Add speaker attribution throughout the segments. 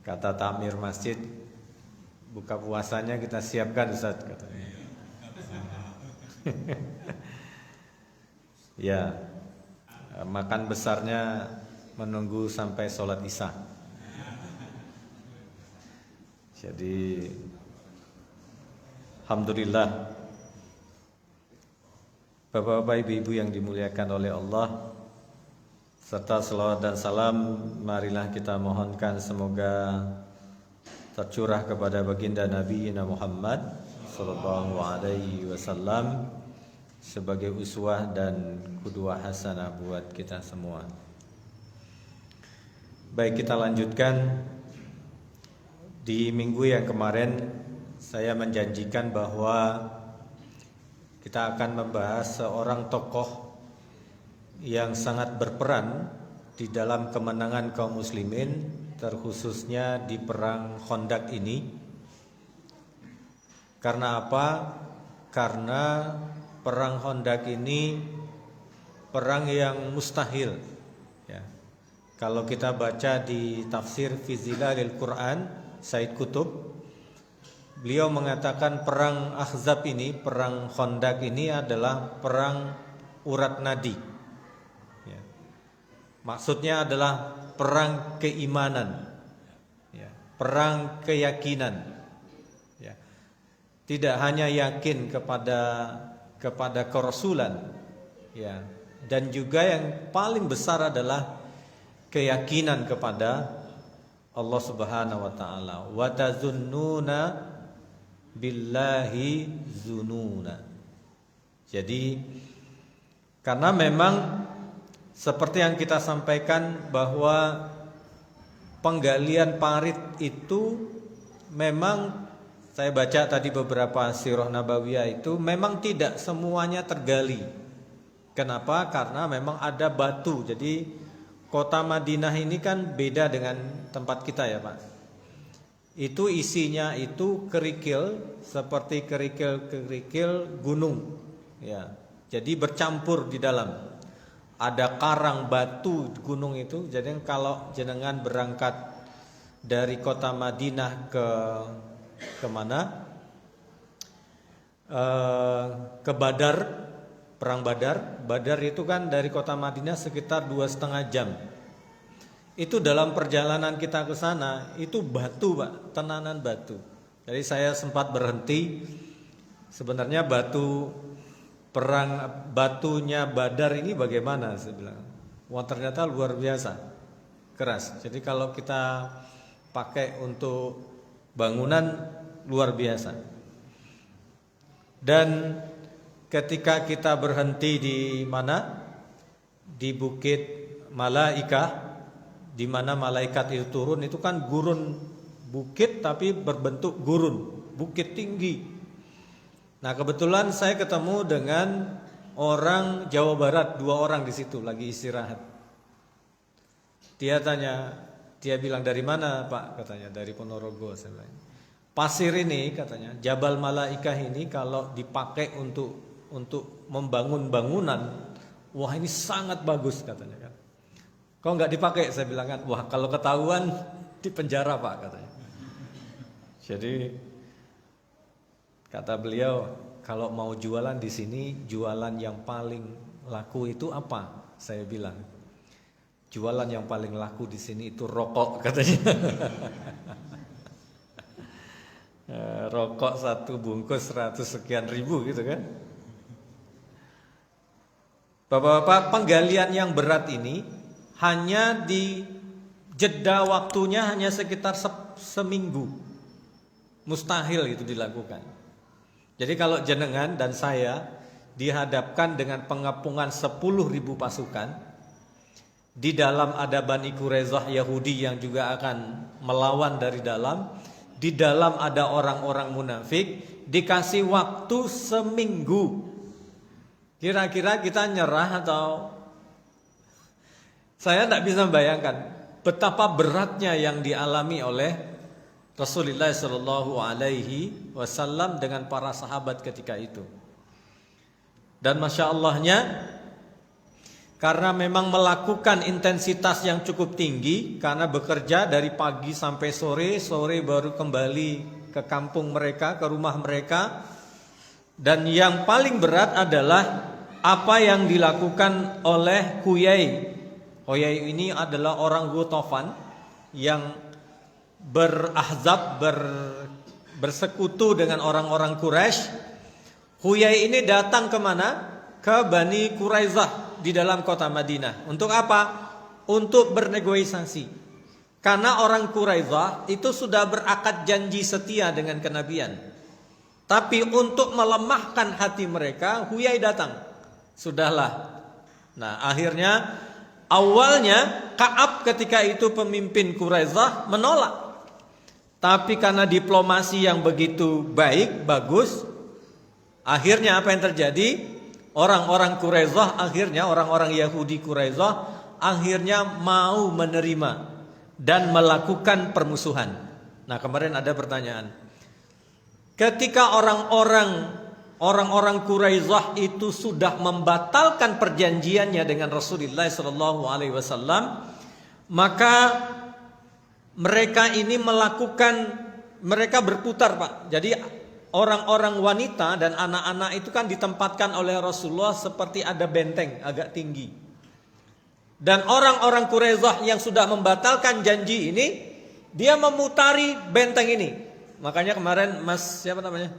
Speaker 1: Kata takmir masjid, buka puasanya kita siapkan Ustaz katanya. Ya, makan besarnya menunggu sampai sholat isya. Jadi alhamdulillah, Bapak-bapak, ibu-ibu yang dimuliakan oleh Allah, serta selawat dan salam marilah kita mohonkan semoga tercurah kepada baginda Nabi Muhammad sallallahu alaihi wasallam sebagai uswah dan qudwah hasanah buat kita semua. Baik, kita lanjutkan. Di minggu yang kemarin saya menjanjikan bahwa kita akan membahas seorang tokoh yang sangat berperan di dalam kemenangan kaum muslimin, terkhususnya di perang Khandaq ini. Karena apa? Karena perang Khandaq ini perang yang mustahil, ya. Kalau kita baca di tafsir Fi Zilalil Quran Said Qutb, beliau mengatakan perang Ahzab ini, perang Khandaq ini adalah perang urat nadi, ya. Maksudnya adalah perang keimanan, ya. Perang keyakinan, ya. Tidak hanya yakin kepada kerasulan, ya, dan juga yang paling besar adalah keyakinan kepada Allah Subhanahu wa taala. Wa tazunnuna billahi zununa. Jadi karena memang seperti yang kita sampaikan bahwa penggalian parit itu memang, saya baca tadi beberapa sirah nabawiyah itu memang tidak semuanya tergali. Kenapa? Karena memang ada batu. Jadi kota Madinah ini kan beda dengan tempat kita ya Pak. Itu isinya itu kerikil, seperti kerikil gunung, ya. Jadi bercampur di dalam. Ada karang batu gunung itu. Jadi kalau jenengan berangkat dari kota Madinah ke mana? Ke Badar, perang Badar. Badar itu kan dari kota Madinah sekitar 2,5 jam. Itu dalam perjalanan kita ke sana itu batu Pak, tenanan batu. Jadi saya sempat berhenti. Sebenarnya batunya Badar ini bagaimana, saya bilang. Wah, ternyata luar biasa keras. Jadi kalau kita pakai untuk bangunan luar biasa. Dan ketika kita berhenti di mana? Di Bukit Malaikah, di mana malaikat itu turun, itu kan gurun bukit tapi berbentuk gurun, bukit tinggi. Nah, kebetulan saya ketemu dengan orang Jawa Barat, 2 orang di situ lagi istirahat. Dia bilang, dari mana Pak? Katanya dari Ponorogo. Saya bilang, pasir ini katanya, Jabal Malaikah ini kalau dipakai untuk membangun bangunan, wah ini sangat bagus katanya kan. Kok nggak dipakai? Saya bilang kan, wah kalau ketahuan di penjara Pak katanya. Jadi kata beliau, kalau mau jualan di sini, jualan yang paling laku itu apa? Saya bilang, jualan yang paling laku di sini itu rokok katanya. Rokok 1 bungkus 100 sekian ribu gitu kan. Bapak-bapak, penggalian yang berat ini hanya di jeda waktunya hanya sekitar seminggu. Mustahil itu dilakukan. Jadi kalau jenengan dan saya dihadapkan dengan pengepungan 10.000 pasukan, di dalam ada Bani Quraisyah Yahudi yang juga akan melawan dari dalam, di dalam ada orang-orang munafik, dikasih waktu seminggu. Kira-kira kita nyerah atau? Saya tidak bisa membayangkan betapa beratnya yang dialami oleh Rasulullah Shallallahu Alaihi Wasallam dengan para sahabat ketika itu. Dan masya Allahnya, karena memang melakukan intensitas yang cukup tinggi karena bekerja dari pagi sampai sore baru kembali ke kampung mereka, ke rumah mereka. Dan yang paling berat adalah apa yang dilakukan oleh Huyai. Huyai ini adalah orang Ghatafan yang bersekutu dengan orang-orang Quraisy. Huyai ini datang kemana? Ke Bani Quraizah di dalam kota Madinah. Untuk apa? Untuk bernegosiasi. Karena orang Quraizah itu sudah berakad janji setia dengan kenabian. Tapi untuk melemahkan hati mereka, Huyai datang. Sudahlah. Nah, akhirnya awalnya Ka'ab ketika itu pemimpin Quraizah menolak. Tapi karena diplomasi yang begitu baik, bagus, akhirnya apa yang terjadi? Orang-orang Quraizah akhirnya, orang-orang Yahudi Quraizah akhirnya mau menerima dan melakukan permusuhan. Nah, kemarin ada pertanyaan. Ketika orang-orang Quraizah itu sudah membatalkan perjanjiannya dengan Rasulullah SAW, maka mereka ini mereka berputar, Pak. Jadi orang-orang wanita dan anak-anak itu kan ditempatkan oleh Rasulullah seperti ada benteng agak tinggi. Dan orang-orang Quraizah yang sudah membatalkan janji ini, dia memutari benteng ini. Makanya kemarin siapa namanya?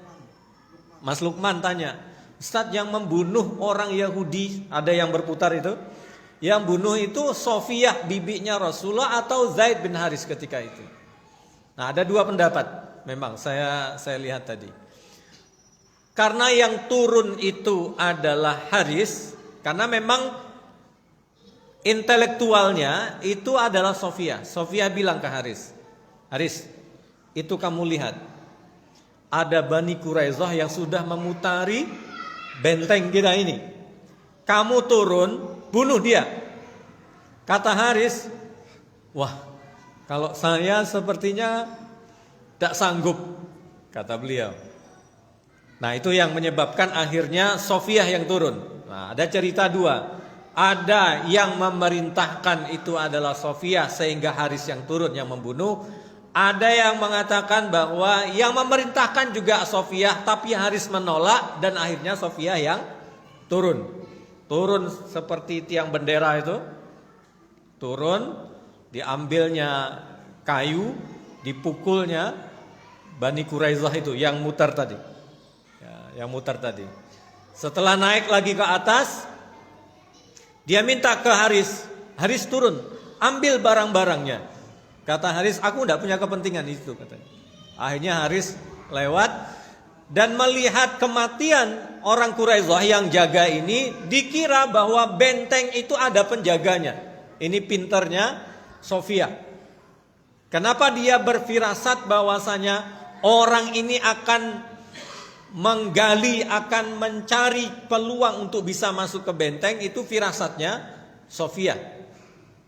Speaker 1: Mas Lukman tanya, Ustadz, yang membunuh orang Yahudi, ada yang berputar itu, yang bunuh itu Sofiyah bibinya Rasulullah atau Zaid bin Haris ketika itu. Nah, ada dua pendapat. Memang saya lihat tadi. Karena yang turun itu adalah Haris, karena memang intelektualnya itu adalah Sofiyah. Sofiyah bilang ke Haris, Haris, itu kamu lihat, ada Bani Quraizah yang sudah memutari benteng kita ini. Kamu turun, bunuh dia. Kata Haris, wah, kalau saya sepertinya tidak sanggup, kata beliau. Nah, itu yang menyebabkan akhirnya Sofiyah yang turun. Nah, ada cerita dua. Ada yang memerintahkan itu adalah Sofiyah sehingga Haris yang turun yang membunuh. Ada yang mengatakan bahwa yang memerintahkan juga Sofiyah tapi Haris menolak dan akhirnya Sofiyah yang turun. Turun seperti tiang bendera itu. Turun, diambilnya kayu, dipukulnya Bani Quraizah itu yang mutar tadi. Ya, yang mutar tadi. Setelah naik lagi ke atas, dia minta ke Haris. Haris turun, ambil barang-barangnya. Kata Haris, aku tidak punya kepentingan itu, katanya. Akhirnya Haris lewat dan melihat kematian orang Quraizah yang jaga ini, dikira bahwa benteng itu ada penjaganya. Ini pinternya Sofiyah. Kenapa dia berfirasat bahwasanya orang ini akan menggali, akan mencari peluang untuk bisa masuk ke benteng? Itu firasatnya Sofiyah.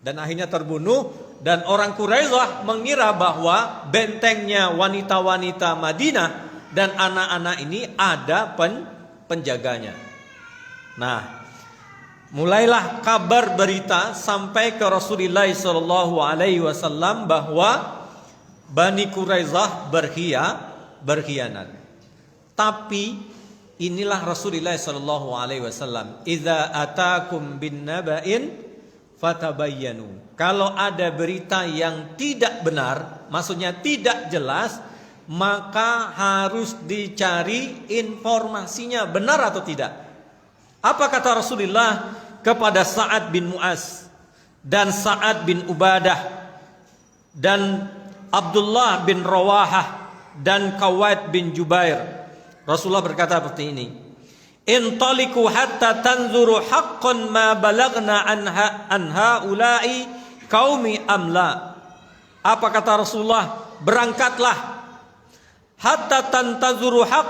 Speaker 1: Dan akhirnya terbunuh. Dan orang Quraizah mengira bahwa bentengnya wanita-wanita Madinah dan anak-anak ini ada penjaganya. Nah, mulailah kabar berita sampai ke Rasulullah SAW bahwa Bani Quraizah berkhianat. Tapi inilah Rasulullah SAW. Idza atakum bin naba'in fatabayyanu. Kalau ada berita yang tidak benar, maksudnya tidak jelas, maka harus dicari informasinya benar atau tidak. Apa kata Rasulullah kepada Sa'ad bin Mu'az dan Sa'ad bin Ubadah dan Abdullah bin Rawahah dan Qawaid bin Jubair? Rasulullah berkata seperti ini, intaliqu hatta tanzuru haqqan ma balagna anha ulai qaumi amla. Apa kata Rasulullah? Berangkatlah hatta tantazuru haqq,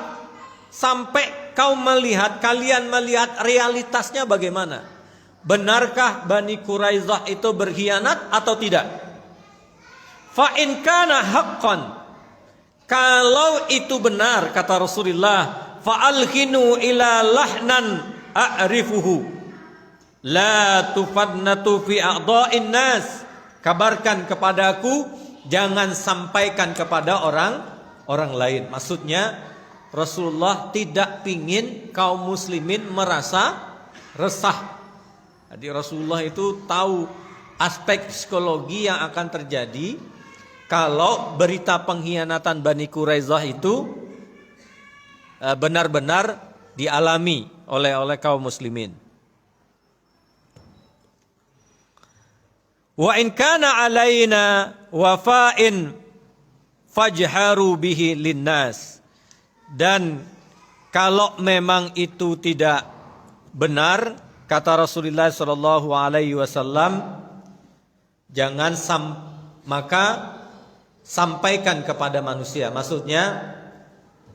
Speaker 1: sampai kau melihat, kalian melihat realitasnya bagaimana. Benarkah Bani Quraizah itu berkhianat atau tidak? Fa in kana haqqan, kalau itu benar kata Rasulullah, fa alkhinu ila lahnan a'rifuhu, La tufadnatu fi a'dha'in nas. Kabarkan kepadaku, jangan sampaikan kepada orang lain. Maksudnya Rasulullah tidak pingin kaum muslimin merasa resah. Jadi Rasulullah itu tahu aspek psikologi yang akan terjadi kalau berita pengkhianatan Bani Quraisyah itu benar-benar dialami oleh kaum muslimin. Wa in kana alaina wafa'in fajharu bihi linnas. Dan kalau memang itu tidak benar, kata Rasulullah sallallahu alaihi wasallam, maka sampaikan kepada manusia. Maksudnya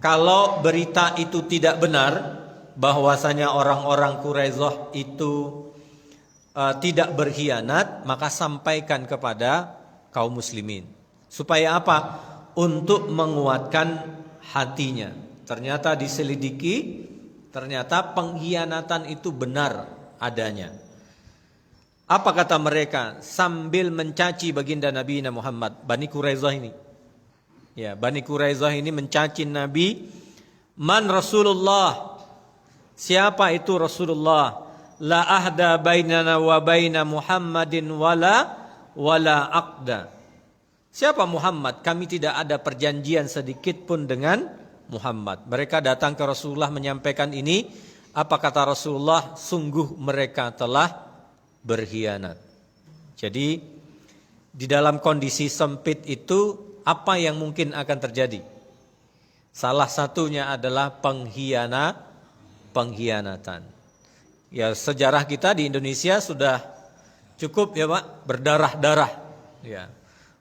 Speaker 1: kalau berita itu tidak benar, bahwasanya orang-orang Quraisyah itu tidak berkhianat, maka sampaikan kepada kaum muslimin. Supaya apa? Untuk menguatkan hatinya. Ternyata diselidiki, ternyata pengkhianatan itu benar adanya. Apa kata mereka? Sambil mencaci baginda Nabi Muhammad, Bani Quraisyah ini. Ya, Bani Quraisyah ini mencaci Nabi. Man Rasulullah? Siapa itu Rasulullah? La ahda bainana wa baina Muhammadin wala aqda. Siapa Muhammad? Kami tidak ada perjanjian sedikit pun dengan Muhammad. Mereka datang ke Rasulullah menyampaikan ini. Apa kata Rasulullah? Sungguh mereka telah berkhianat. Jadi di dalam kondisi sempit itu apa yang mungkin akan terjadi? Salah satunya adalah pengkhianatan. Ya, sejarah kita di Indonesia sudah cukup ya Pak, berdarah-darah. Ya.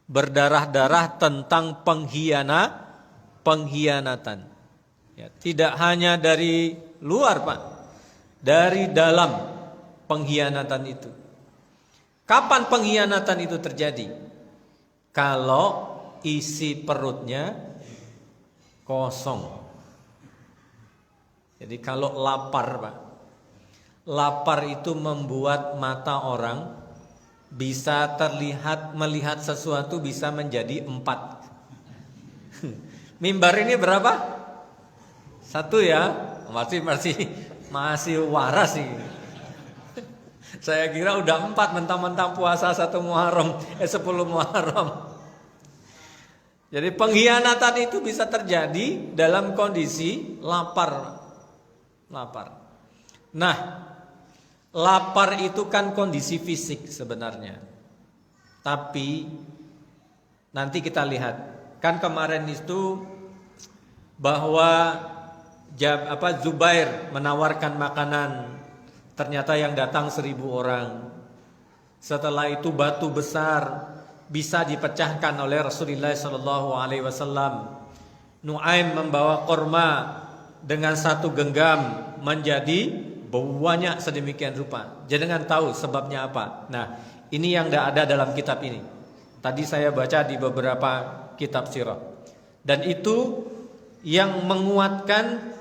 Speaker 1: Berdarah-darah tentang pengkhianatan. Ya, tidak hanya dari luar Pak, dari dalam pengkhianatan itu. Kapan pengkhianatan itu terjadi? Kalau isi perutnya kosong. Jadi kalau lapar Pak, lapar itu membuat mata orang bisa melihat sesuatu bisa menjadi 4. Mimbar ini berapa? 1 ya, masih waras sih. Saya kira udah 4 mentang-mentang puasa 10 Muharram. Jadi pengkhianatan itu bisa terjadi dalam kondisi lapar. Nah, lapar itu kan kondisi fisik sebenarnya. Tapi nanti kita lihat. Kan kemarin itu bahwa Zubair menawarkan makanan. Ternyata yang datang 1000 orang. Setelah itu batu besar bisa dipecahkan oleh Rasulullah SAW. Nuaim membawa korma dengan 1 genggam menjadi banyak sedemikian rupa. Jangan tahu sebabnya apa. Nah, ini yang tidak ada dalam kitab ini. Tadi saya baca di beberapa kitab sirah. Dan itu yang menguatkan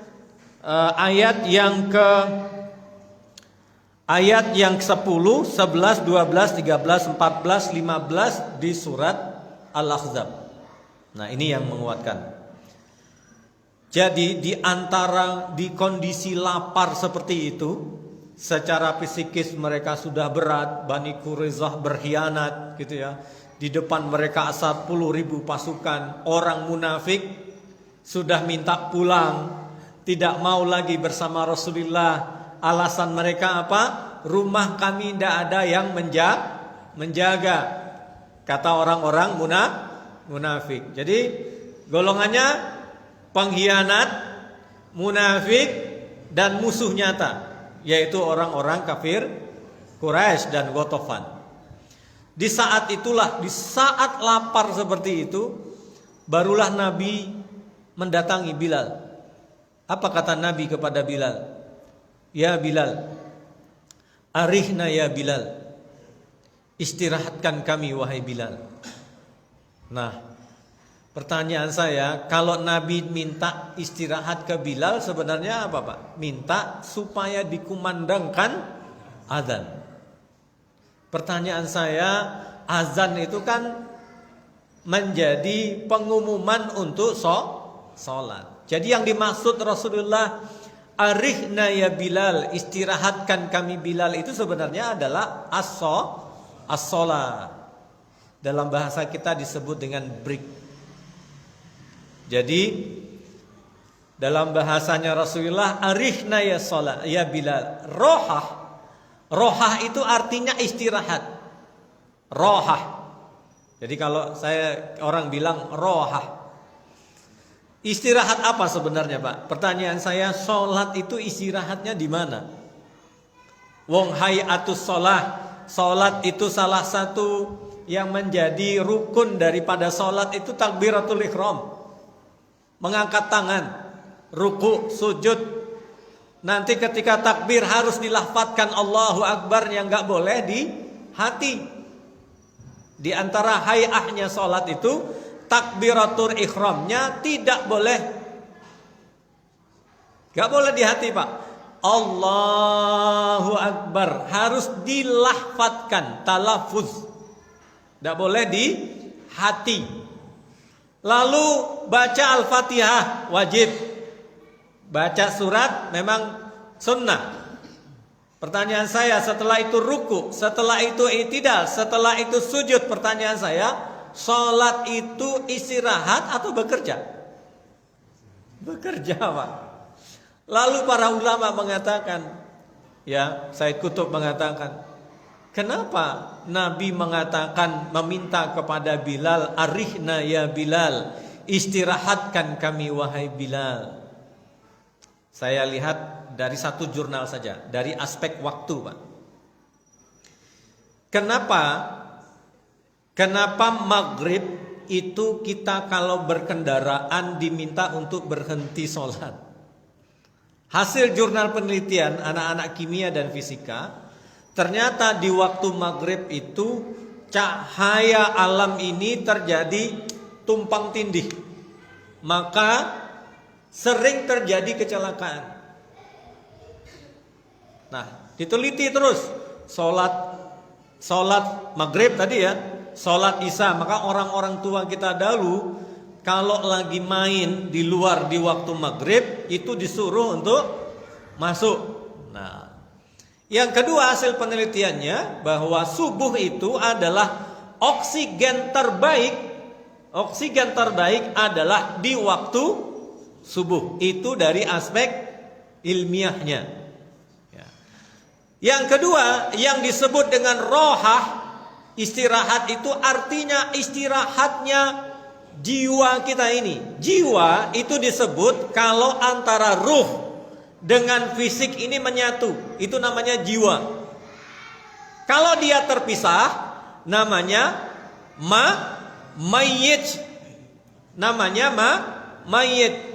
Speaker 1: ayat yang 10, 11, 12, 13, 14, 15 di surat Al-Ahzab. Nah, ini yang menguatkan. Jadi di kondisi lapar seperti itu, secara psikis mereka sudah berat, Bani Quraisyah berkhianat gitu ya. Di depan mereka 10.000 pasukan, orang munafik sudah minta pulang, tidak mau lagi bersama Rasulullah. Alasan mereka apa? Rumah kami tidak ada yang menjaga. Kata orang-orang munafik. Jadi golongannya pengkhianat, munafik, dan musuh nyata, yaitu orang-orang kafir Quraisy dan Ghatafan. Di saat itulah, di saat lapar seperti itu, barulah Nabi mendatangi Bilal. Apa kata Nabi kepada Bilal? Ya Bilal, arihna ya Bilal, istirahatkan kami wahai Bilal. Nah, pertanyaan saya, kalau Nabi minta istirahat ke Bilal sebenarnya apa Pak? Minta supaya dikumandangkan azan. Pertanyaan saya, azan itu kan menjadi pengumuman untuk sholat. Jadi yang dimaksud Rasulullah, arihna ya Bilal, istirahatkan kami Bilal, itu sebenarnya adalah as-sholat. Dalam bahasa kita disebut dengan break. Jadi dalam bahasanya Rasulullah, arihna ya sholat ya Bilal. Rohah itu artinya istirahat. Rohah. Jadi kalau orang bilang rohah, istirahat apa sebenarnya, Pak? Pertanyaan saya, sholat itu istirahatnya di mana? Wong hayatus sholat itu salah satu yang menjadi rukun daripada sholat itu takbiratul ihram, mengangkat tangan, ruku, sujud. Nanti ketika takbir harus dilafadzkan Allahu Akbar, yang nggak boleh di hati. Di antara hayahnya sholat itu takbiratul ihramnya tidak boleh, gak boleh di hati, Pak. Allahu Akbar harus dilafadzkan, talafuz, gak boleh di hati. Lalu baca Al-Fatihah wajib, baca surat memang sunnah. Pertanyaan saya, setelah itu ruku, setelah itu i'tidal, setelah itu sujud, pertanyaan saya, sholat itu istirahat atau bekerja? Bekerja, Pak. Lalu para ulama mengatakan, ya, Said Qutb mengatakan, kenapa Nabi mengatakan, meminta kepada Bilal, arihna ya Bilal, istirahatkan kami wahai Bilal. Saya lihat dari satu jurnal saja, dari aspek waktu, Pak. Kenapa maghrib itu kita kalau berkendaraan diminta untuk berhenti sholat? Hasil jurnal penelitian anak-anak kimia dan fisika, ternyata di waktu maghrib itu cahaya alam ini terjadi tumpang tindih, maka sering terjadi kecelakaan. Nah, diteliti terus sholat maghrib tadi ya, sholat isya. Maka orang-orang tua kita dahulu kalau lagi main di luar di waktu maghrib itu disuruh untuk masuk. Nah, yang kedua hasil penelitiannya bahwa subuh itu adalah oksigen terbaik. Oksigen terbaik adalah di waktu subuh. Itu dari aspek ilmiahnya. Yang kedua, yang disebut dengan rohah, istirahat itu artinya istirahatnya jiwa kita ini. Jiwa itu disebut kalau antara ruh dengan fisik ini menyatu, itu namanya jiwa. Kalau dia terpisah, namanya mayyit. Namanya mayyit.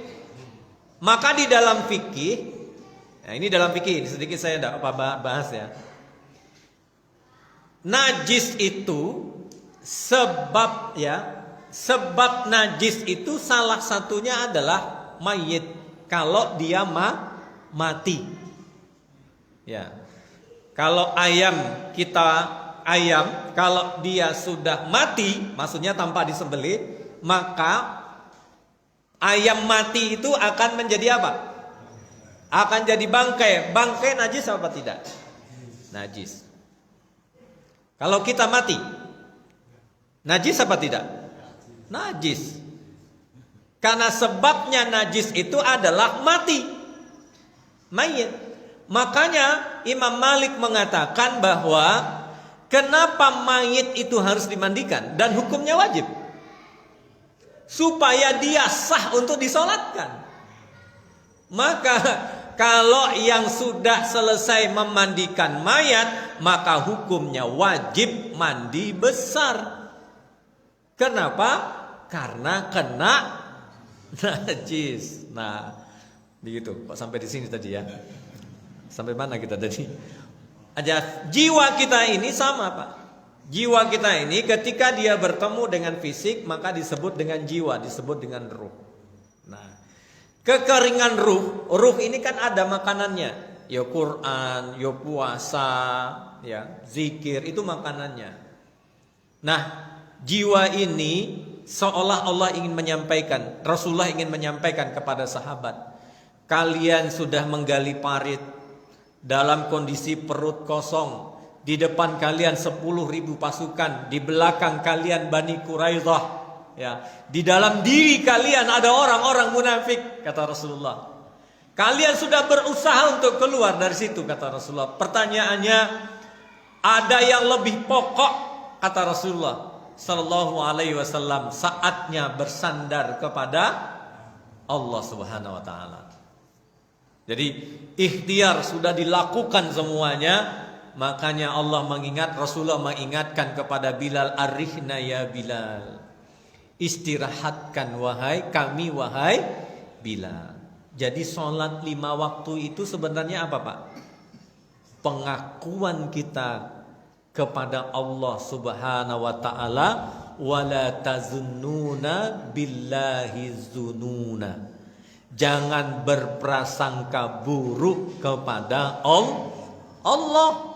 Speaker 1: Maka di dalam fikih, nah ini dalam fikih, sedikit saya tidak bahas ya. Najis itu sebab najis itu salah satunya adalah mayit. Kalau dia mati. Ya. Kalau ayam kalau dia sudah mati, maksudnya tanpa disembelih, maka ayam mati itu akan menjadi apa? Akan jadi bangkai. Bangkai najis apa tidak? Najis. Kalau kita mati, najis apa tidak? Najis. Karena sebabnya najis itu adalah mati, mayit. Makanya Imam Malik mengatakan bahwa kenapa mayit itu harus dimandikan dan hukumnya wajib, supaya dia sah untuk disolatkan. Maka kalau yang sudah selesai memandikan mayat, maka hukumnya wajib mandi besar. Kenapa? Karena kena najis. Nah, begitu. Kok sampai di sini tadi ya? Sampai mana kita tadi? Aja jiwa kita ini sama, Pak. Jiwa kita ini ketika dia bertemu dengan fisik, maka disebut dengan jiwa, disebut dengan ruh. Nah, kekeringan ruh ini kan ada makanannya, Ya Quran, ya puasa, ya zikir, itu makanannya. Nah, jiwa ini seolah Allah ingin menyampaikan, Rasulullah ingin menyampaikan kepada sahabat, kalian sudah menggali parit dalam kondisi perut kosong. Di depan kalian 10.000 pasukan, di belakang kalian Bani Quraidah, ya. Di dalam diri kalian ada orang-orang munafik, kata Rasulullah. Kalian sudah berusaha untuk keluar dari situ, kata Rasulullah. Pertanyaannya, ada yang lebih pokok, kata Rasulullah sallallahu alaihi wasallam, saatnya bersandar kepada Allah Subhanahu wa taala. Jadi ikhtiar sudah dilakukan semuanya. Makanya Allah mengingat, Rasulullah mengingatkan kepada Bilal, arihna ya Bilal, istirahatkan wahai kami, wahai Bilal. Jadi sholat 5 waktu itu sebenarnya apa Pak? Pengakuan kita kepada Allah Subhanahu wa taala, wala tazunnuna billahi zununa. Jangan berprasangka buruk kepada Allah.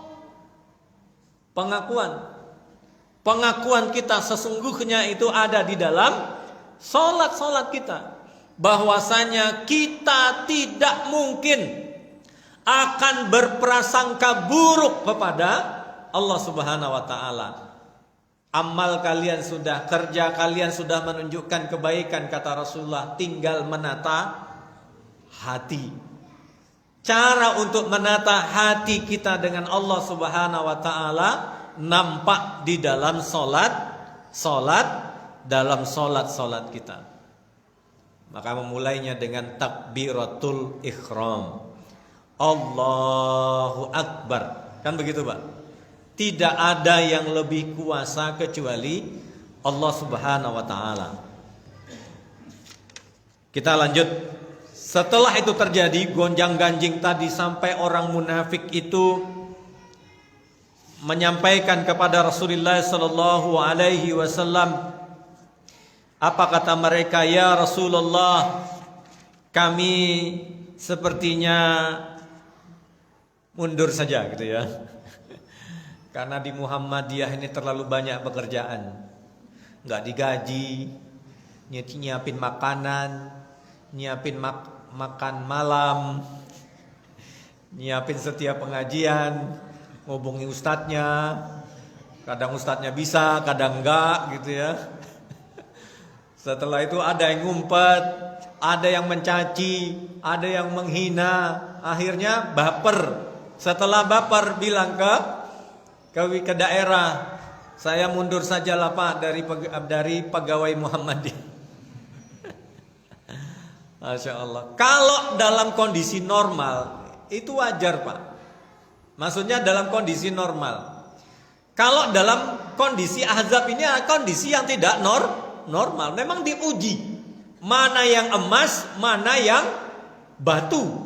Speaker 1: Pengakuan kita sesungguhnya itu ada di dalam solat kita, bahwasanya kita tidak mungkin akan berprasangka buruk kepada Allah Subhanahu wa taala. Amal kalian sudah, kerja kalian sudah menunjukkan kebaikan, kata Rasulullah, tinggal menata hati. Cara untuk menata hati kita dengan Allah Subhanahu wa taala nampak di dalam dalam solat kita. Maka memulainya dengan takbiratul ihram. Allahu Akbar. Kan begitu, Pak? Tidak ada yang lebih kuasa kecuali Allah Subhanahu wa taala. Kita lanjut. Setelah itu terjadi gonjang-ganjing tadi sampai orang munafik itu menyampaikan kepada Rasulullah sallallahu alaihi wasallam, apa kata mereka? Ya Rasulullah, kami sepertinya mundur saja gitu ya. Karena di Muhammadiyah ini terlalu banyak pekerjaan. Enggak digaji, nyiapin makanan, nyiapin makan malam, nyiapin setiap pengajian, ngobongi ustadznya. Kadang ustadznya bisa, kadang enggak gitu ya. Setelah itu ada yang ngumpet, ada yang mencaci, ada yang menghina. Akhirnya baper. Setelah baper bilang ke daerah, saya mundur sajalah Pak dari pegawai Muhammadiyah. Masya Allah. Kalau dalam kondisi normal itu wajar Pak. Maksudnya dalam kondisi normal. Kalau dalam kondisi Ahzab ini kondisi yang tidak normal. Memang diuji. Mana yang emas, mana yang batu.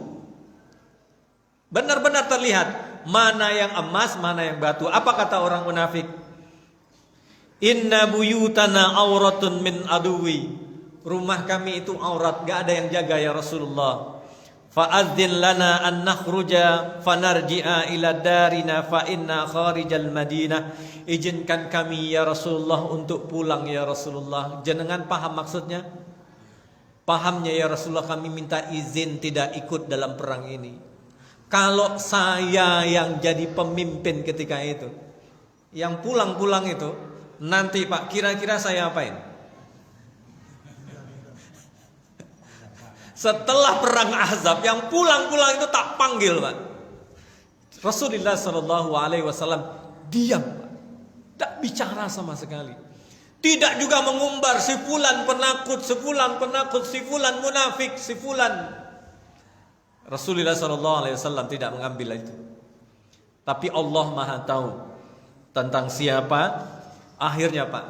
Speaker 1: Benar-benar terlihat mana yang emas, mana yang batu. Apa kata orang munafik? Inna buyutana auratun min aduwi. Rumah kami itu aurat, gak ada yang jaga ya Rasulullah. Fa'adzin lana an nakhruja fanarji'a ila darina fa inna kharijal Madinah. Izinkan kami ya Rasulullah untuk pulang ya Rasulullah. Jenengan paham maksudnya? Pahamnya ya Rasulullah, kami minta izin tidak ikut dalam perang ini. Kalau saya yang jadi pemimpin ketika itu, yang pulang-pulang itu, nanti Pak, kira-kira saya apain? Setelah perang Ahzab, yang pulang-pulang itu tak panggil Pak. Rasulullah sallallahu alaihi wasallam diam Pak. Tak bicara sama sekali. Tidak juga mengumbar si fulan penakut, si fulan penakut, si fulan munafik, si fulan. Rasulullah sallallahu alaihi wasallam tidak mengambil itu. Tapi Allah Maha tahu tentang siapa. Akhirnya Pak,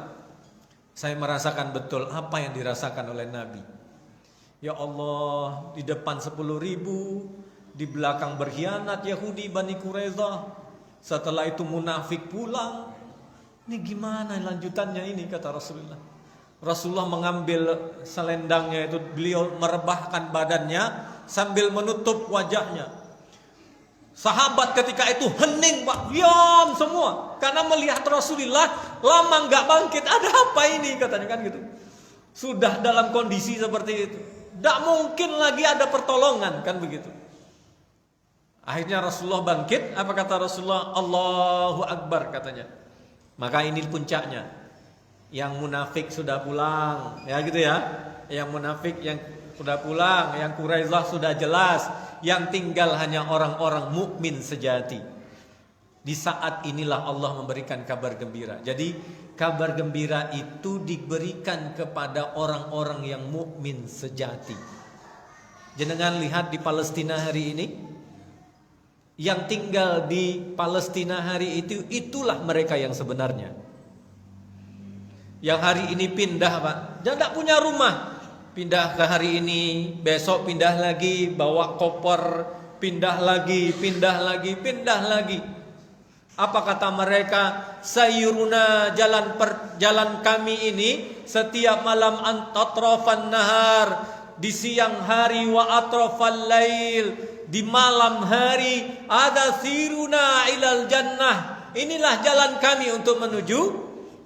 Speaker 1: saya merasakan betul apa yang dirasakan oleh Nabi. Ya Allah, di depan 10.000, di belakang berkhianat Yahudi Bani Quraidah. Setelah itu munafik pulang. Ini gimana lanjutannya ini, kata Rasulullah. Rasulullah mengambil selendangnya itu, beliau merebahkan badannya sambil menutup wajahnya. Sahabat ketika itu hening Pak, diam semua karena melihat Rasulullah lama nggak bangkit. Ada apa ini katanya kan gitu. Sudah dalam kondisi seperti itu, tidak mungkin lagi ada pertolongan kan begitu. Akhirnya Rasulullah bangkit. Apa kata Rasulullah? Allahu Akbar katanya. Maka ini puncaknya. Yang munafik sudah pulang, ya gitu ya. Yang munafik yang sudah pulang, yang Quraisyah sudah jelas, yang tinggal hanya orang-orang mukmin sejati. Di saat inilah Allah memberikan kabar gembira. Jadi kabar gembira itu diberikan kepada orang-orang yang mukmin sejati. Jenengan lihat di Palestina hari ini, yang tinggal di Palestina hari itu, itulah mereka yang sebenarnya. Yang hari ini pindah Pak, dia tidak punya rumah. Pindah ke hari ini, besok pindah lagi, bawa koper, pindah lagi, pindah lagi, pindah lagi. Apa kata mereka? Sayyuruna, jalan kami ini setiap malam atrafan nahar, di siang hari wa atrafal lail, di malam hari ada siruna ilal jannah. Inilah jalan kami untuk menuju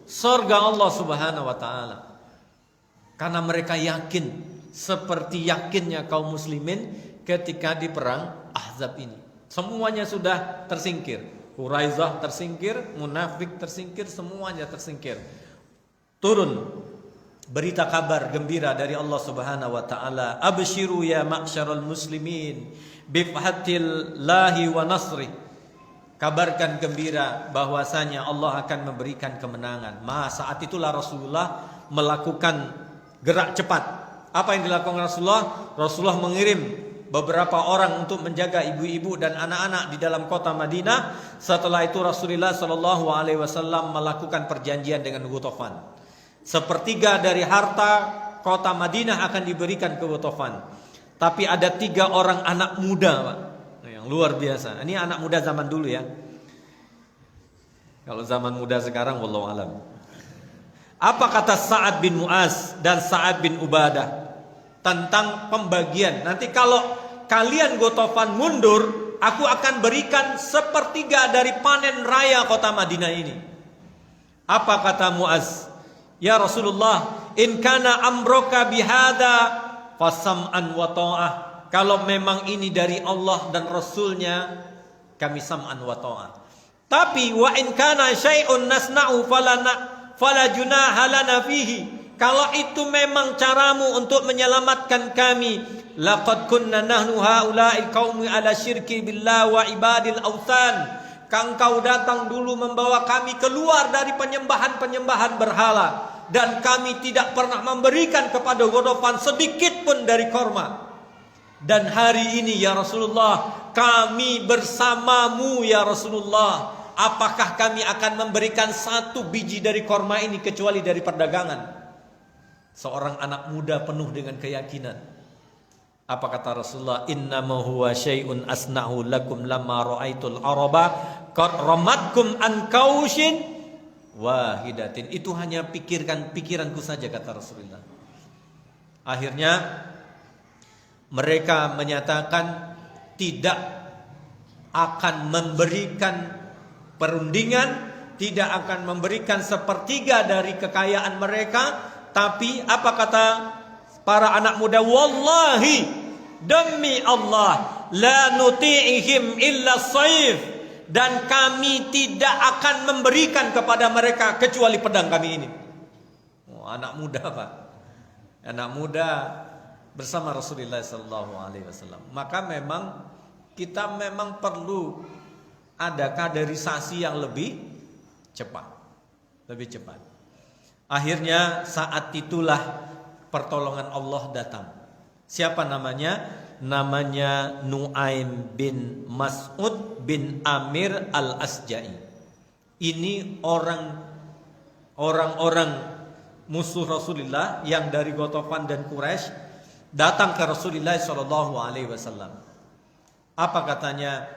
Speaker 1: surga Allah Subhanahu wa taala. Karena mereka yakin seperti yakinnya kaum muslimin ketika di perang Ahzab ini. Semuanya sudah tersingkir. Quraisyah tersingkir, munafik tersingkir, semuanya tersingkir. Turun berita kabar gembira dari Allah Subhanahu wa taala. Absyiru ya ma'syaral muslimin bi fathillah wa nasri. Kabarkan gembira bahwasanya Allah akan memberikan kemenangan. Saat itulah Rasulullah melakukan gerak cepat. Apa yang dilakukan Rasulullah? Rasulullah mengirim beberapa orang untuk menjaga ibu-ibu dan anak-anak di dalam kota Madinah. Setelah itu Rasulullah Shallallahu Alaihi Wasallam melakukan perjanjian dengan Ghatafan. Sepertiga dari harta kota Madinah akan diberikan ke Ghatafan. Tapi ada 3 orang anak muda, Pak, yang luar biasa. Ini anak muda zaman dulu ya. Kalau zaman muda sekarang, wallahu alam. Apa kata Sa'ad bin Mu'az dan Sa'ad bin Ubadah tentang pembagian? Nanti kalau kalian Ghatafan mundur, aku akan berikan sepertiga dari panen raya kota Madinah ini. Apa kata Mu'az? Ya Rasulullah, in kana amroka bihada fasam'an wa ta'ah. Kalau memang ini dari Allah dan Rasulnya, kami sam'an wa ta'ah. Tapi wa in kana syai'un nasna'u fala junaha lana fihi. Kalau itu memang caramu untuk menyelamatkan kami, laqad kunna nahnu haula'il qaumi ala syirki billah wa ibadil awthan. Engkau datang dulu membawa kami keluar dari penyembahan-penyembahan berhala, dan kami tidak pernah memberikan kepada Ghatafan sedikit pun dari korma. Dan hari ini ya Rasulullah, kami bersamamu ya Rasulullah. Apakah kami akan memberikan 1 biji dari korma ini kecuali dari perdagangan? Seorang anak muda penuh dengan keyakinan. Apa kata Rasulullah? Innama huwa syai'un asna'u lakum lamma ra'aitul araba qad ramatkum an kaushin wahidatin. Itu hanya pikiranku saja, kata Rasulullah. Akhirnya mereka menyatakan tidak akan memberikan perundingan, tidak akan memberikan sepertiga dari kekayaan mereka. Tapi apa kata para anak muda? Wallahi, demi Allah, la nuti'ihim illa sayf. Dan kami tidak akan memberikan kepada mereka kecuali pedang kami ini. Anak muda Pak, anak muda bersama Rasulullah SAW. Maka memang kita memang perlu ada kaderisasi yang lebih cepat. Akhirnya saat itulah pertolongan Allah datang. Siapa namanya? Namanya Nuaim bin Mas'ud bin Amir al-Asja'i. Ini orang-orang musuh Rasulullah yang dari Ghatafan dan Quraisy datang ke Rasulullah SAW. Apa katanya?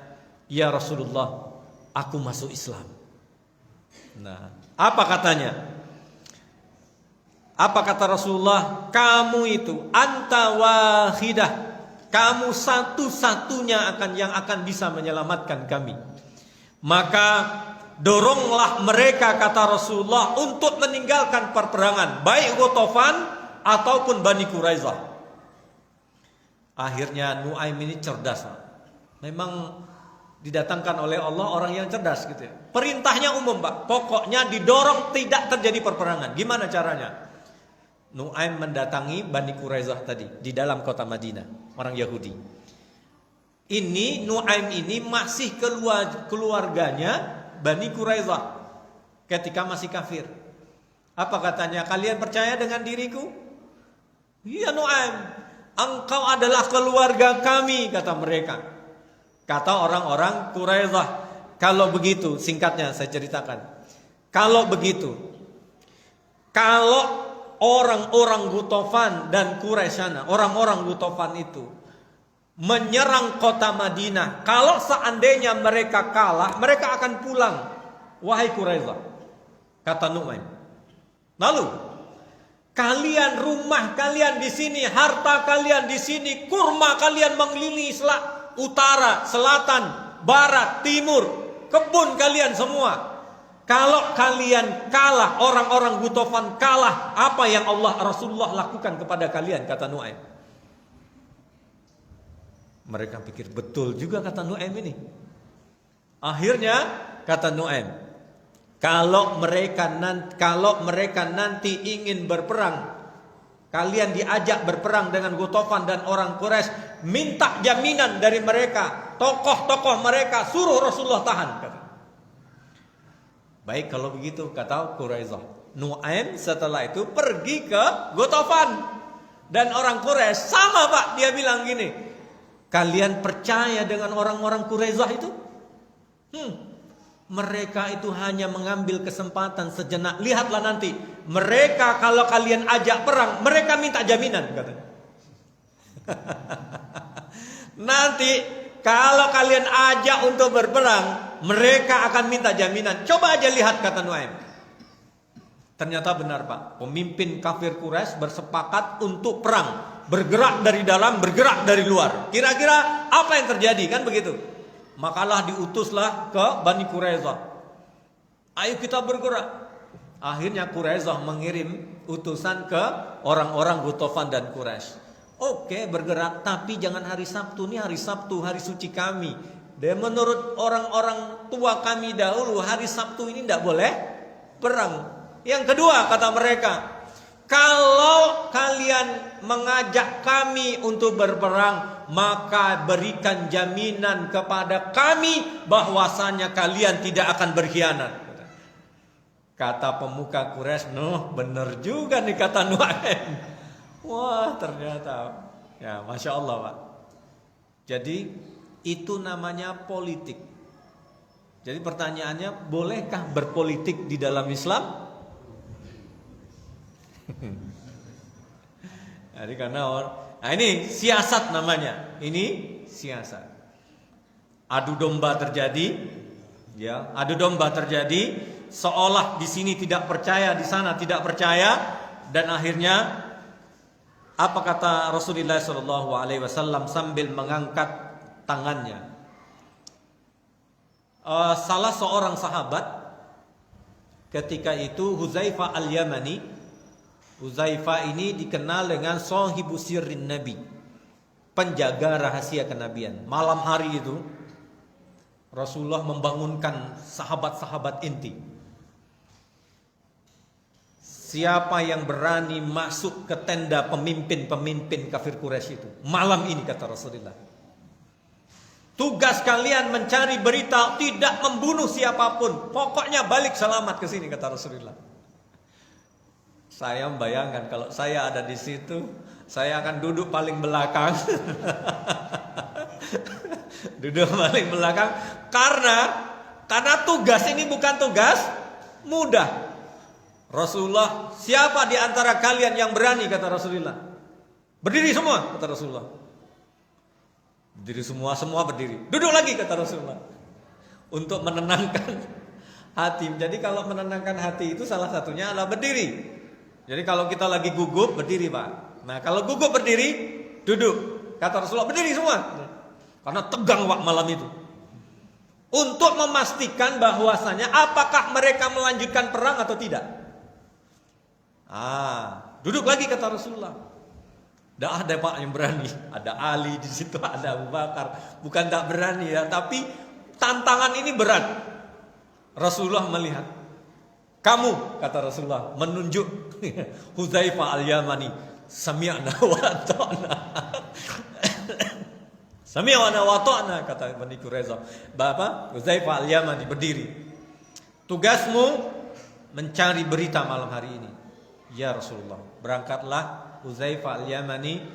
Speaker 1: Ya Rasulullah, aku masuk Islam. Nah, apa katanya? Apa kata Rasulullah? Kamu itu anta wahidah, kamu satu-satunya yang akan bisa menyelamatkan kami. Maka doronglah mereka, kata Rasulullah, untuk meninggalkan perperangan, baik Ghatafan ataupun Bani Quraidah. Akhirnya Nuaim ini cerdas. Memang didatangkan oleh Allah orang yang cerdas gitu ya. Perintahnya umum, Pak. Pokoknya didorong tidak terjadi perperangan. Gimana caranya? Nuaim mendatangi Bani Quraidah tadi di dalam kota Madinah, orang Yahudi. Ini Nuaim ini masih keluarganya Bani Quraidah ketika masih kafir. Apa katanya? Kalian percaya dengan diriku? Iya Nuaim, engkau adalah keluarga kami, kata mereka. Kata orang-orang Quraidah, kalau begitu, singkatnya saya ceritakan. Kalau begitu, kalau orang-orang Ghatafan dan Quraisy, orang-orang Ghatafan itu menyerang kota Madinah, kalau seandainya mereka kalah, mereka akan pulang. Wahai Quraidah, kata Nuaim. Lalu kalian, rumah kalian di sini, harta kalian di sini, kurma kalian mengelilingi utara, selatan, barat, timur, kebun kalian semua. Kalau kalian kalah, orang-orang Ghatafan kalah, apa yang Rasulullah lakukan kepada kalian, kata Nuaim. Mereka pikir betul juga kata Nuaim ini. Akhirnya kata Nuaim, kalau mereka nanti ingin berperang, kalian diajak berperang dengan Ghatafan dan orang Quraisy, minta jaminan dari mereka, tokoh-tokoh mereka, suruh Rasulullah tahan. Kata. Baik kalau begitu, kata Quraidah. Nuaim setelah itu pergi ke Ghatafan dan orang Quraisy. Sama Pak, dia bilang gini, kalian percaya dengan orang-orang Quraidah itu? Mereka itu hanya mengambil kesempatan sejenak. Lihatlah nanti, mereka kalau kalian ajak perang, mereka minta jaminan, katanya. Nanti kalau kalian ajak untuk berperang, mereka akan minta jaminan. Coba aja lihat, kata Nuaim. Ternyata benar Pak, pemimpin kafir Quraisy bersepakat untuk perang, bergerak dari dalam, bergerak dari luar. Kira-kira apa yang terjadi, kan begitu? Makalah diutuslah ke Bani Quraidah. Ayo kita bergerak. Akhirnya Quraidah mengirim utusan ke orang-orang Ghatafan dan Quraisy. Oke, bergerak, tapi jangan hari Sabtu. Ini hari Sabtu, hari suci kami. Dan menurut orang-orang tua kami dahulu, hari Sabtu ini tidak boleh perang. Yang kedua, kata mereka, kalau kalian mengajak kami untuk berperang, maka berikan jaminan kepada kami bahwasanya kalian tidak akan berkhianat. Kata pemuka Quraisy, benar juga nih kata Nuaim. Wah, ternyata, ya Masya Allah Pak. Jadi itu namanya politik. Jadi pertanyaannya, bolehkah berpolitik di dalam Islam? Jadi karena ini siasat namanya. Ini siasat. Adu domba terjadi, ya, adu domba terjadi, seolah di sini tidak percaya, di sana tidak percaya, dan akhirnya apa kata Rasulullah SAW sambil mengangkat tangannya? Salah seorang sahabat ketika itu Huzaifah al-Yamani. Huzaifah ini dikenal dengan sahibu sirrin Nabi, penjaga rahasia kenabian. Malam hari itu Rasulullah membangunkan sahabat-sahabat inti. Siapa yang berani masuk ke tenda pemimpin-pemimpin kafir Quraisy itu malam ini, kata Rasulullah, tugas kalian mencari berita, tidak membunuh siapapun, pokoknya balik selamat ke sini, kata Rasulullah. Saya membayangkan kalau saya ada di situ, saya akan duduk paling belakang. Duduk paling belakang karena tugas ini bukan tugas mudah. Rasulullah, siapa di antara kalian yang berani, kata Rasulullah. Berdiri semua, kata Rasulullah. Berdiri semua berdiri. Duduk lagi, kata Rasulullah. Untuk menenangkan hati. Jadi kalau menenangkan hati itu salah satunya adalah berdiri. Jadi kalau kita lagi gugup, berdiri Pak. Nah kalau gugup berdiri, duduk. Kata Rasulullah, berdiri semua. Karena tegang Pak malam itu. Untuk memastikan bahwasanya apakah mereka melanjutkan perang atau tidak. Duduk lagi kata Rasulullah. Tidak ada Pak yang berani. Ada Ali di situ, ada Abu Bakar. Bukan tak berani ya, tapi tantangan ini berat. Rasulullah melihat. Kamu, kata Rasulullah, menunjuk Hudzaifah al-Yamani. Sami'na wa ata'na. Sami'na wa ata'na, kata Bani Quraisyah. Bapak Hudzaifah al-Yamani berdiri. Tugasmu mencari berita malam hari ini. Ya Rasulullah. Berangkatlah Hudzaifah al-Yamani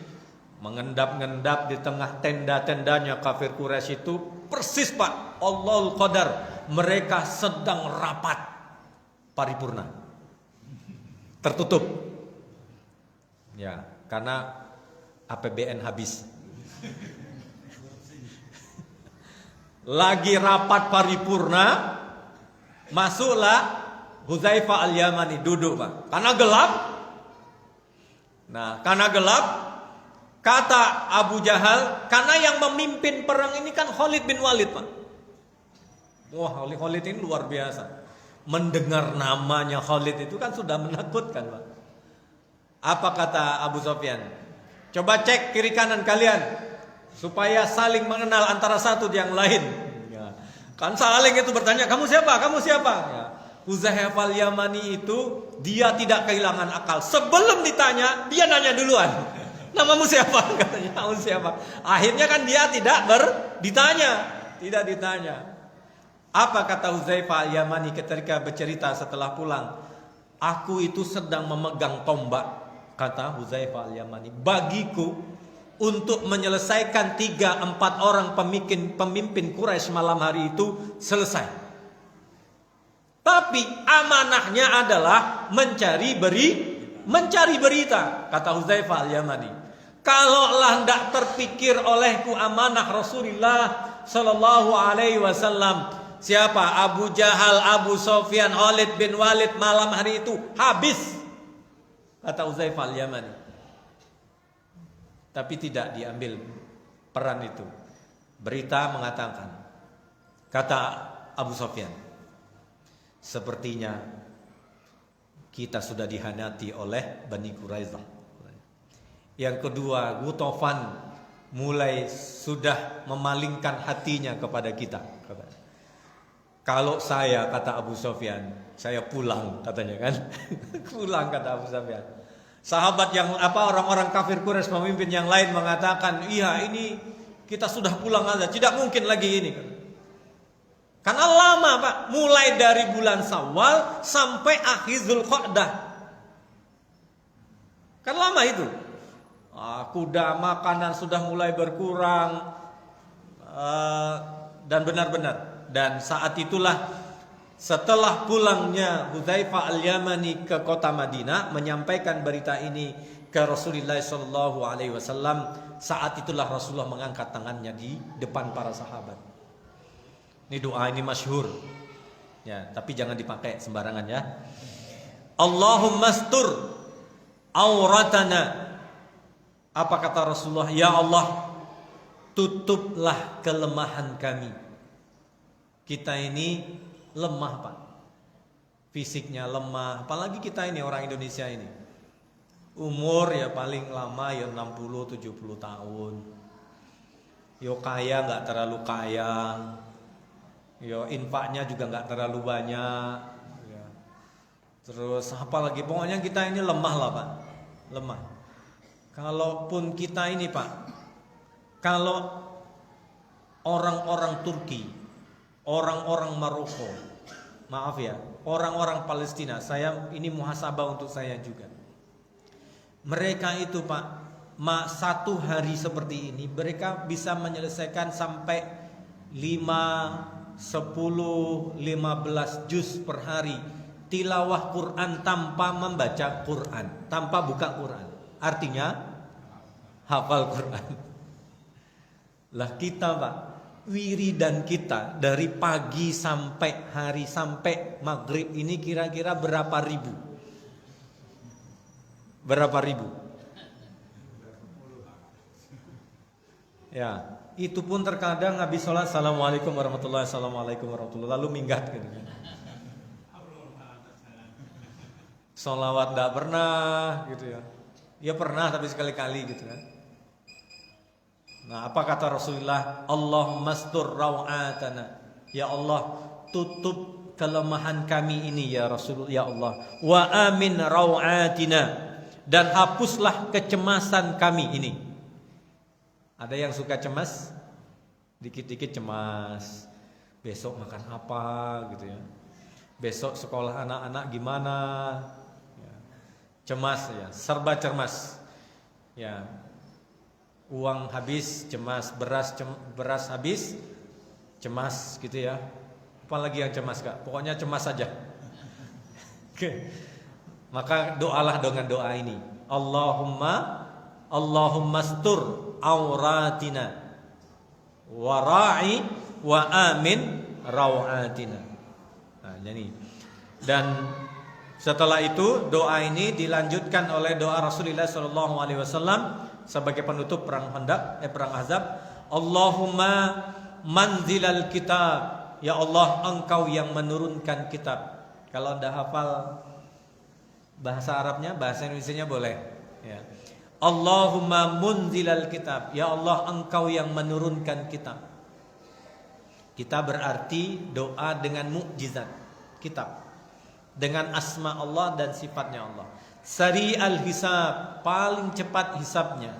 Speaker 1: mengendap-ngendap di tengah tenda-tendanya kafir Quraisy itu. Persis Pak, Allahul Qadar, mereka sedang rapat paripurna. Tertutup. Ya, karena APBN habis. Lagi rapat paripurna, masuklah Hudzaifah al-Yamani, duduk Pak. Karena gelap. Nah, karena gelap, kata Abu Jahal, karena yang memimpin perang ini kan Khalid bin Walid Pak. Wah, Khalid ini luar biasa. Mendengar namanya Khalid itu kan sudah menakutkan Pak. Apa kata Abu Sufyan? Coba cek kiri kanan kalian, supaya saling mengenal antara satu yang lain. Ya. Kan saling itu bertanya, kamu siapa? Kamu siapa? Ya. Hudzaifah al-Yamani itu dia tidak kehilangan akal. Sebelum ditanya, dia nanya duluan. Namamu siapa? Katanya, kamu siapa? Akhirnya kan dia tidak tidak ditanya. Apa kata Hudzaifah al-Yamani ketika bercerita setelah pulang? Aku itu sedang memegang tombak, kata Hudzaifah al-Yamani, bagiku untuk menyelesaikan 3-4 orang pemimpin Quraisy malam hari itu selesai. Tapi amanahnya adalah mencari berita, kata Hudzaifah al-Yamani. Kalaulah tidak terpikir olehku amanah Rasulullah sallallahu alaihi wasallam, siapa? Abu Jahal, Abu Sufyan, Khalid bin Walid malam hari itu habis, kata Hudzaifah al-Yamani. Tapi tidak diambil peran itu. Berita mengatakan, kata Abu Sufyan, sepertinya kita sudah dihanati oleh Bani Quraisyah. Yang kedua, Gutofan mulai sudah memalingkan hatinya kepada kita. Kalau saya, kata Abu Sufyan, saya pulang, katanya kan. Pulang, kata Abu Sufyan. Sahabat yang orang-orang kafir Quraisy, pemimpin yang lain mengatakan, iya ini kita sudah pulang aja, tidak mungkin lagi ini. Karena lama Pak, mulai dari bulan Syawal sampai akhir Dzulqa'dah. Kan lama itu. Kuda makanan sudah mulai berkurang, dan benar-benar. Dan saat itulah setelah pulangnya Hudzaifah al-Yamani ke kota Madinah, menyampaikan berita ini ke Rasulullah SAW. Saat itulah Rasulullah mengangkat tangannya di depan para sahabat. Ini doa ini masyhur. Ya, tapi jangan dipakai sembarangan ya. Allahumma astur auratana. Apa kata Rasulullah? Ya Allah, tutuplah kelemahan kami. Kita ini lemah Pak. Fisiknya lemah. Apalagi kita ini orang Indonesia ini. Umur ya paling lama ya 60-70 tahun. Yo kaya gak terlalu kaya. Yo infaknya juga gak terlalu banyak ya. Terus apalagi pokoknya kita ini lemah lah Pak. Lemah. Kalaupun kita ini Pak, kalau orang-orang Turki, orang-orang Maroko, maaf ya, orang-orang Palestina, saya ini muhasabah untuk saya juga. Mereka itu Pak, satu hari seperti ini mereka bisa menyelesaikan sampai 5, 10, 15 juz per hari tilawah Quran tanpa membaca Quran, tanpa buka Quran. Artinya hafal Quran. Lah kita Pak, wiridan kita dari pagi sampai hari sampai maghrib ini kira-kira berapa ribu? Berapa ribu? Ya, itu pun terkadang habis sholat assalamualaikum warahmatullahi lalu minggat gitu kan. Sholawat tidak pernah gitu ya. Ya pernah tapi sekali-kali gitu kan. Nah, apa kata Rasulullah? Allahumma astur raw'atana. Ya Allah, tutup kelemahan kami ini ya Rasulullah, ya Allah. Wa amin raw'atina, dan hapuslah kecemasan kami ini. Ada yang suka cemas? Dikit-dikit cemas. Besok makan apa gitu ya. Besok sekolah anak-anak gimana? Ya. Cemas ya, serba cemas. Ya. Uang habis, cemas. Beras habis, cemas gitu ya. Apalagi yang cemas Kak? Pokoknya cemas saja. Maka doalah dengan doa ini. Allahumma astur auratina wara'i wa amin rawatina. Nah, jadi dan setelah itu doa ini dilanjutkan oleh doa Rasulullah SAW sebagai penutup perang Ahzab. Allahumma manzilal kitab, ya Allah engkau yang menurunkan kitab. Kalau Anda hafal bahasa Arabnya, bahasa Indonesianya boleh ya. Allahumma munzilal kitab, ya Allah engkau yang menurunkan kitab. Kitab berarti doa dengan mukjizat kitab, dengan asma Allah dan sifatnya Allah. Sari al hisab, paling cepat hisabnya.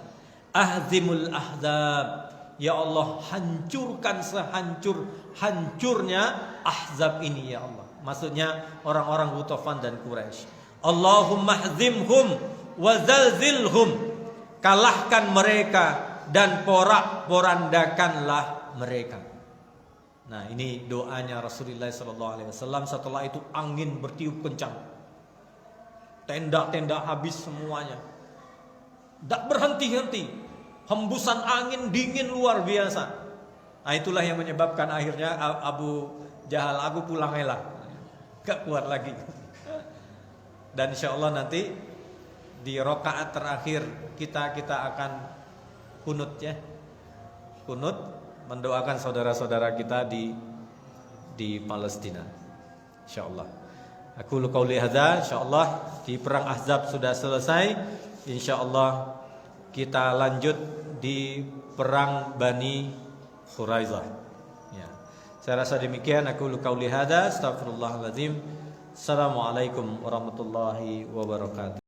Speaker 1: Ahzimul ahzab, ya Allah hancurkan sehancur-hancurnya ahzab ini ya Allah. Maksudnya orang-orang Ghatafan dan Quraisy. Allahumma ahzimhum wa zalzilhum, kalahkan mereka dan porak-porandakanlah mereka. Nah, ini doanya Rasulullah SAW. Setelah itu angin bertiup kencang, tenda-tenda habis semuanya, tidak berhenti-henti, hembusan angin dingin luar biasa. Nah, itulah yang menyebabkan akhirnya Abu Jahal, aku pulang elah, gak kuat lagi. Dan insya Allah nanti di rakaat terakhir kita akan kunut ya. Kunut mendoakan saudara-saudara kita di Palestina. Insyaallah. Aku qauli hadza, insyaallah di perang Ahzab sudah selesai. Insyaallah kita lanjut di perang Bani Quraizah. Ya. Saya rasa demikian. Aku qauli hadza, astagfirullahalazim. Assalamualaikum warahmatullahi wabarakatuh.